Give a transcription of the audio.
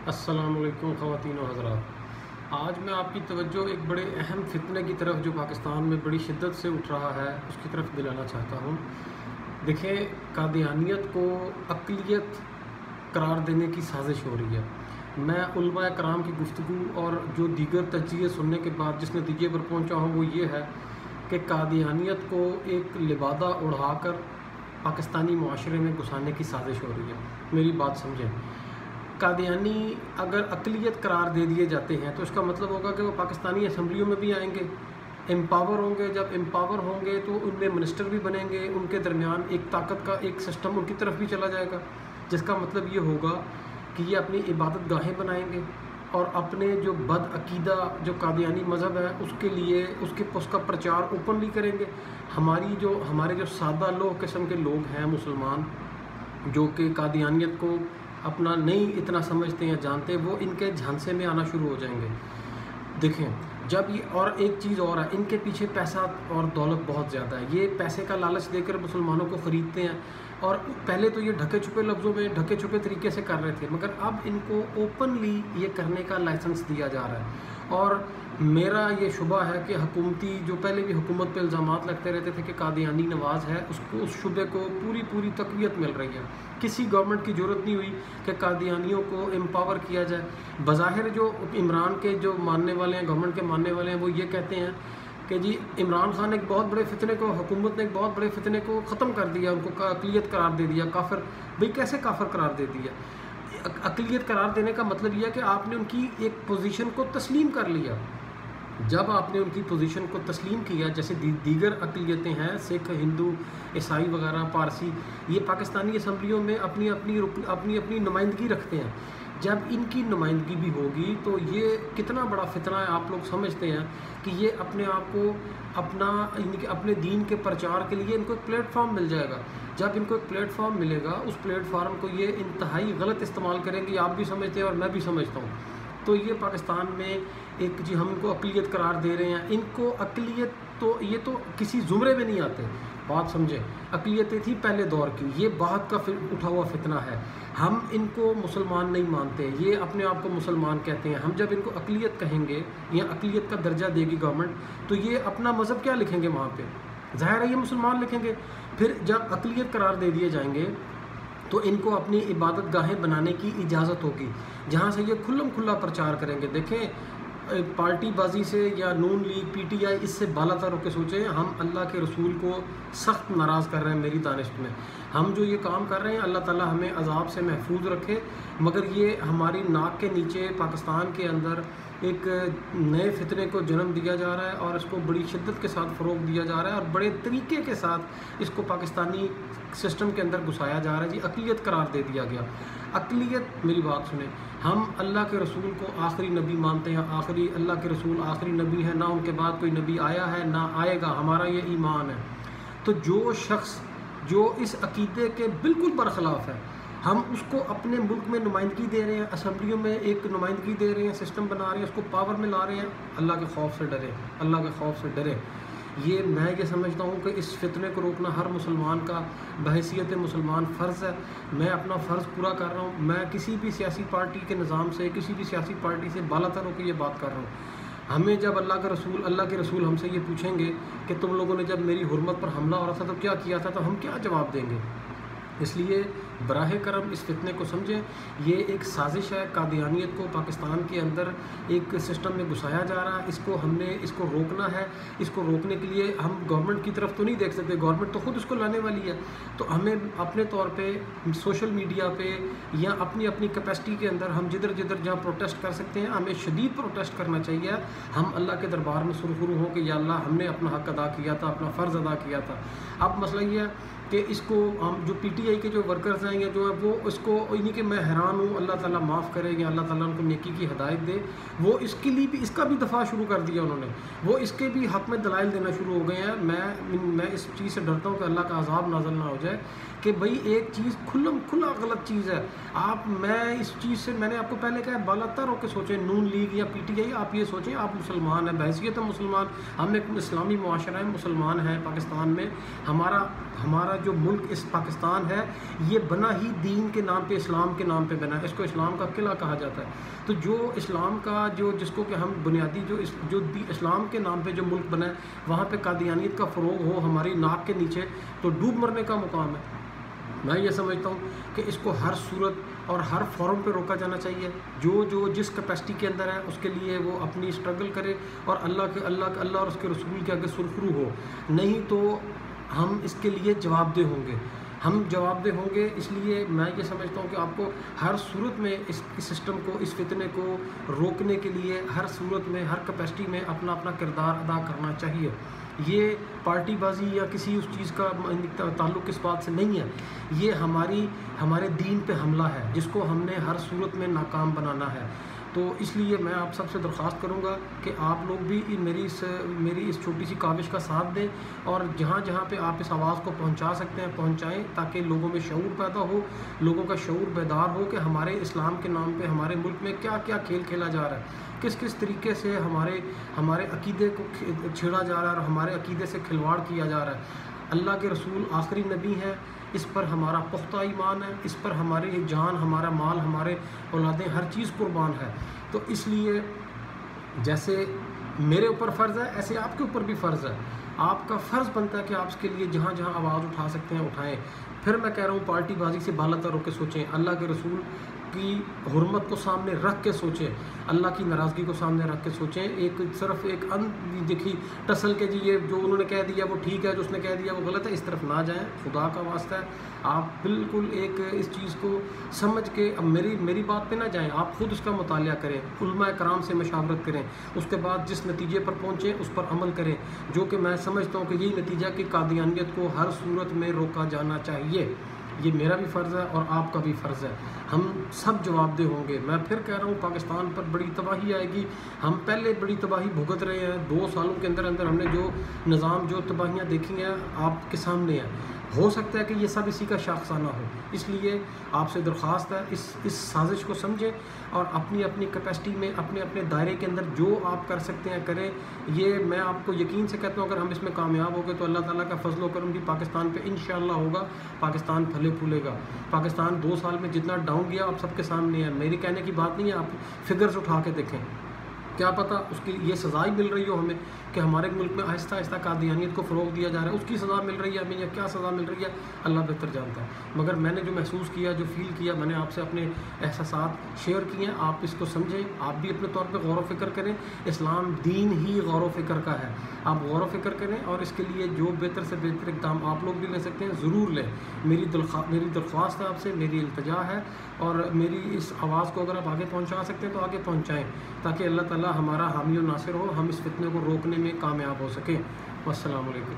السلام علیکم خواتین و حضرات، آج میں آپ کی توجہ ایک بڑے اہم فتنے کی طرف جو پاکستان میں بڑی شدت سے اٹھ رہا ہے اس کی طرف دلانا چاہتا ہوں۔ دیکھیں، قادیانیت کو اقلیت قرار دینے کی سازش ہو رہی ہے۔ میں علماء کرام کی گفتگو اور جو دیگر تجزیے سننے کے بعد جس نتیجے پر پہنچا ہوں وہ یہ ہے کہ قادیانیت کو ایک لبادہ اڑا کر پاکستانی معاشرے میں گھسانے کی سازش ہو رہی ہے۔ میری بات سمجھیں، قادیانی اگر اقلیت قرار دے دیے جاتے ہیں تو اس کا مطلب ہوگا کہ وہ پاکستانی اسمبلیوں میں بھی آئیں گے، امپاور ہوں گے۔ جب امپاور ہوں گے تو ان میں منسٹر بھی بنیں گے، ان کے درمیان ایک طاقت کا ایک سسٹم ان کی طرف بھی چلا جائے گا، جس کا مطلب یہ ہوگا کہ یہ اپنی عبادت گاہیں بنائیں گے اور اپنے جو بد عقیدہ جو قادیانی مذہب ہے اس کے لیے اس کا پرچار اوپنلی کریں گے۔ ہمارے جو سادہ لوہ قسم کے لوگ ہیں مسلمان، جو کہ قادیانیت کو اپنا نہیں اتنا سمجھتے ہیں جانتے، وہ ان کے جھانسے میں آنا شروع ہو جائیں گے۔ دیکھیں، جب یہ اور ایک چیز اور ہے، ان کے پیچھے پیسہ اور دولت بہت زیادہ ہے۔ یہ پیسے کا لالچ دے کر مسلمانوں کو خریدتے ہیں، اور پہلے تو یہ ڈھکے چھپے لفظوں میں ڈھکے چھپے طریقے سے کر رہے تھے، مگر اب ان کو اوپنلی یہ کرنے کا لائسنس دیا جا رہا ہے۔ اور میرا یہ شبہ ہے کہ حکومتی جو پہلے بھی حکومت پہ الزامات لگتے رہتے تھے کہ قادیانی نواز ہے، اس شبے کو پوری تقویت مل رہی ہے۔ کسی گورنمنٹ کی ضرورت نہیں ہوئی کہ قادیانیوں کو امپاور کیا جائے۔ بظاہر جو عمران کے جو ماننے والے ہیں، گورنمنٹ کے ماننے والے ہیں، وہ یہ کہتے ہیں کہ جی عمران خان نے ایک بہت بڑے فتنے کو، حکومت نے ایک بہت بڑے فتنے کو ختم کر دیا، ان کو اقلیت قرار دے دیا، کافر۔ بھئی کیسے کافر قرار دے دیا؟ اقلیت قرار دینے کا مطلب یہ ہے کہ آپ نے ان کی ایک پوزیشن کو تسلیم کر لیا۔ جب آپ نے ان کی پوزیشن کو تسلیم کیا، جیسے دیگر اقلیتیں ہیں، سکھ، ہندو، عیسائی وغیرہ، پارسی، یہ پاکستانی اسمبلیوں میں اپنی نمائندگی رکھتے ہیں۔ جب ان کی نمائندگی بھی ہوگی تو یہ کتنا بڑا فتنہ ہے، آپ لوگ سمجھتے ہیں کہ یہ اپنے آپ کو اپنے دین کے پرچار کے لیے ان کو ایک پلیٹ فارم مل جائے گا۔ جب ان کو ایک پلیٹ فارم ملے گا، اس پلیٹ فارم کو یہ انتہائی غلط استعمال کریں گے، آپ بھی سمجھتے ہیں اور میں بھی سمجھتا ہوں۔ تو یہ پاکستان میں ایک ہم ان کو اقلیت قرار دے رہے ہیں۔ ان کو اقلیت تو یہ تو کسی زمرے میں نہیں آتے، بات سمجھیں۔ اقلیتیں تھی پہلے دور کی، یہ بعد کا اٹھا ہوا فتنہ ہے۔ ہم ان کو مسلمان نہیں مانتے، یہ اپنے آپ کو مسلمان کہتے ہیں۔ ہم جب ان کو اقلیت کہیں گے یا اقلیت کا درجہ دے گی گورنمنٹ، تو یہ اپنا مذہب کیا لکھیں گے وہاں پہ؟ ظاہر ہے یہ مسلمان لکھیں گے۔ پھر جب اقلیت قرار دے دیے جائیں گے تو ان کو اپنی عبادت گاہیں بنانے کی اجازت ہوگی، جہاں سے یہ کھلم کھلا پرچار کریں گے۔ دیکھیں، پارٹی بازی سے یا نون لیگ، پی ٹی آئی، اس سے بالا تر ہو کے سوچیں، ہم اللہ کے رسول کو سخت ناراض کر رہے ہیں۔ میری دانش میں ہم جو یہ کام کر رہے ہیں، اللہ تعالیٰ ہمیں عذاب سے محفوظ رکھے، مگر یہ ہماری ناک کے نیچے پاکستان کے اندر ایک نئے فتنے کو جنم دیا جا رہا ہے، اور اس کو بڑی شدت کے ساتھ فروغ دیا جا رہا ہے، اور بڑے طریقے کے ساتھ اس کو پاکستانی سسٹم کے اندر گھسایا جا رہا ہے۔ جی اقلیت قرار دے دیا گیا۔ اقلیت، میری بات سنیں، ہم اللہ کے رسول کو آخری نبی مانتے ہیں، اللہ کے رسول آخری نبی ہیں، نہ ان کے بعد کوئی نبی آیا ہے نہ آئے گا، ہمارا یہ ایمان ہے۔ تو جو شخص جو اس عقیدے کے بالکل برخلاف ہے، ہم اس کو اپنے ملک میں نمائندگی دے رہے ہیں، اسمبلیوں میں ایک نمائندگی دے رہے ہیں، سسٹم بنا رہے ہیں، اس کو پاور میں لا رہے ہیں۔ اللہ کے خوف سے ڈریں، اللہ کے خوف سے ڈریں۔ میں یہ سمجھتا ہوں کہ اس فتنے کو روکنا ہر مسلمان کا بحیثیت مسلمان فرض ہے۔ میں اپنا فرض پورا کر رہا ہوں۔ میں کسی بھی سیاسی پارٹی کے نظام سے، کسی بھی سیاسی پارٹی سے بالا تر ہو کے یہ بات کر رہا ہوں۔ ہمیں جب اللہ کے رسول ہم سے یہ پوچھیں گے کہ تم لوگوں نے جب میری حرمت پر حملہ ہو رہا تھا تو کیا کیا تھا، تو ہم کیا جواب دیں گے؟ اس لیے براہ کرم اس فتنے کو سمجھیں، یہ ایک سازش ہے۔ قادیانیت کو پاکستان کے اندر ایک سسٹم میں گھسایا جا رہا ہے۔ ہم نے اس کو روکنا ہے۔ اس کو روکنے کے لیے ہم گورنمنٹ کی طرف تو نہیں دیکھ سکتے، گورنمنٹ تو خود اس کو لانے والی ہے۔ تو ہمیں اپنے طور پہ سوشل میڈیا پہ یا اپنی کیپیسٹی کے اندر ہم جدھر جہاں پروٹیسٹ کر سکتے ہیں، ہمیں شدید پروٹیسٹ کرنا چاہیے۔ ہم اللہ کے دربار میں سرخرو ہوں کہ یا اللہ، ہم نے اپنا حق ادا کیا تھا، اپنا فرض ادا کیا تھا۔ اب مسئلہ یہ ہے کہ اس کو ہم جو پی ٹی آئی کے جو ورکرز ہیں یا جو ہے وہ اس کو انہیں کہ میں حیران ہوں، اللہ تعالیٰ معاف کرے یا اللہ تعالیٰ ان کو نیکی کی ہدایت دے، وہ اس کے لیے بھی اس کا بھی دفاع شروع کر دیا انہوں نے، وہ اس کے بھی حق میں دلائل دینا شروع ہو گئے ہیں۔ میں اس چیز سے ڈرتا ہوں کہ اللہ کا عذاب نازل نہ ہو جائے کہ بھئی ایک چیز کھلا غلط چیز ہے۔ میں نے آپ کو پہلے کہا ہے، بالا تر ہو کے سوچیں، نون لیگ یا پی ٹی آئی، آپ یہ سوچیں آپ مسلمان ہیں، بحیثیت مسلمان، ہم ایک اسلامی معاشرہ ہے، مسلمان ہیں پاکستان میں، ہمارا جو ملک اس پاکستان ہے یہ بنا ہی دین کے نام پہ، اسلام کے نام پہ بنا ہے، اس کو اسلام کا قلعہ کہا جاتا ہے۔ تو جو اسلام کا جس کو کہ ہم بنیادی جو اسلام کے نام پہ جو ملک بنا ہے وہاں پہ قادیانیت کا فروغ ہو ہماری ناک کے نیچے تو ڈوب مرنے کا مقام ہے۔ میں یہ سمجھتا ہوں کہ اس کو ہر صورت اور ہر فورم پہ روکا جانا چاہیے، جو جس کیپیسٹی کے اندر ہے اس کے لیے وہ اپنی اسٹرگل کرے اور اللہ اور اس کے رسول کے آگے سرخرو ہو، نہیں تو ہم اس کے لیے جواب دہ ہوں گے، ہم جواب دہ ہوں گے۔ اس لیے میں یہ سمجھتا ہوں کہ آپ کو ہر صورت میں اس سسٹم کو، اس فتنے کو روکنے کے لیے ہر صورت میں، ہر کیپیسٹی میں اپنا کردار ادا کرنا چاہیے۔ یہ پارٹی بازی یا کسی اس چیز کا تعلق اس بات سے نہیں ہے، یہ ہمارے دین پہ حملہ ہے جس کو ہم نے ہر صورت میں ناکام بنانا ہے۔ تو اس لیے میں آپ سب سے درخواست کروں گا کہ آپ لوگ بھی میری اس چھوٹی سی کاوش کا ساتھ دیں اور جہاں جہاں پہ آپ اس آواز کو پہنچا سکتے ہیں پہنچائیں، تاکہ لوگوں میں شعور پیدا ہو، لوگوں کا شعور بیدار ہو کہ ہمارے اسلام کے نام پہ ہمارے ملک میں کیا کیا کھیل کھیلا جا رہا ہے، کس طریقے سے ہمارے عقیدے کو چھیڑا جا رہا ہے اور ہمارے عقیدے سے کھلواڑ کیا جا رہا ہے۔ اللہ کے رسول آخری نبی ہیں، اس پر ہمارا پختہ ایمان ہے، اس پر ہماری جان، ہمارا مال، ہمارے اولادیں، ہر چیز قربان ہے۔ تو اس لیے جیسے میرے اوپر فرض ہے ایسے آپ کے اوپر بھی فرض ہے، آپ کا فرض بنتا ہے کہ آپ اس کے لیے جہاں جہاں آواز اٹھا سکتے ہیں اٹھائیں۔ پھر میں کہہ رہا ہوں پارٹی بازی سے بالاتر ہو کے سوچیں، اللہ کے رسول کی حرمت کو سامنے رکھ کے سوچیں، اللہ کی ناراضگی کو سامنے رکھ کے سوچیں۔ صرف ایک دیکھی ٹسل کے جی یہ جو انہوں نے کہہ دیا وہ ٹھیک ہے، جو اس نے کہہ دیا وہ غلط ہے، اس طرف نہ جائیں، خدا کا واسطہ ہے۔ آپ بالکل اس چیز کو سمجھ کے اب میری بات پہ نہ جائیں، آپ خود اس کا مطالعہ کریں، علماء کرام سے مشاورت کریں، اس کے بعد جس نتیجے پر پہنچیں اس پر عمل کریں، جو کہ میں سمجھتا ہوں کہ یہی نتیجہ کہ قادیانیت کو ہر صورت میں روکا جانا چاہیے۔ یہ میرا بھی فرض ہے اور آپ کا بھی فرض ہے، ہم سب جواب دہ ہوں گے۔ میں پھر کہہ رہا ہوں پاکستان پر بڑی تباہی آئے گی، ہم پہلے بڑی تباہی بھگت رہے ہیں، 2 سالوں کے اندر ہم نے جو نظام، جو تباہیاں دیکھی ہیں آپ کے سامنے ہیں، ہو سکتا ہے کہ یہ سب اسی کا شاخسانہ ہو۔ اس لیے آپ سے درخواست ہے اس سازش کو سمجھیں اور اپنی کیپیسٹی میں اپنے دائرے کے اندر جو آپ کر سکتے ہیں کریں۔ یہ میں آپ کو یقین سے کہتا ہوں اگر ہم اس میں کامیاب ہو گئے تو اللہ تعالیٰ کا فضل و کرم بھی پاکستان پہ انشاءاللہ ہوگا، پاکستان پھلے پھولے گا۔ پاکستان 2 سال میں جتنا ڈاؤن گیا آپ سب کے سامنے ہے، میری کہنے کی بات نہیں ہے، آپ فگرز اٹھا کے دیکھیں، کیا پتہ اس کی یہ سزا ہی مل رہی ہو ہمیں کہ ہمارے ملک میں آہستہ آہستہ قادیانیت کو فروغ دیا جا رہا ہے، اس کی سزا مل رہی ہے ہمیں یا کیا سزا مل رہی ہے اللہ بہتر جانتا ہے۔ مگر میں نے جو محسوس کیا، جو فیل کیا، میں نے آپ سے اپنے احساسات شیئر کیے ہیں، آپ اس کو سمجھیں، آپ بھی اپنے طور پہ غور و فکر کریں۔ اسلام دین ہی غور و فکر کا ہے، آپ غور و فکر کریں اور اس کے لیے جو بہتر سے بہتر اقدام آپ لوگ بھی لے سکتے ہیں ضرور لیں۔ میری درخواست ہے آپ سے، میری التجا ہے، اور میری اس آواز کو اگر آپ آگے پہنچا سکتے ہیں تو آگے پہنچائیں تاکہ اللہ تعالیٰ ہمارا حامی و ناصر ہو، ہم اس فتنے کو روکنے میں کامیاب ہو سکیں۔ والسلام علیکم۔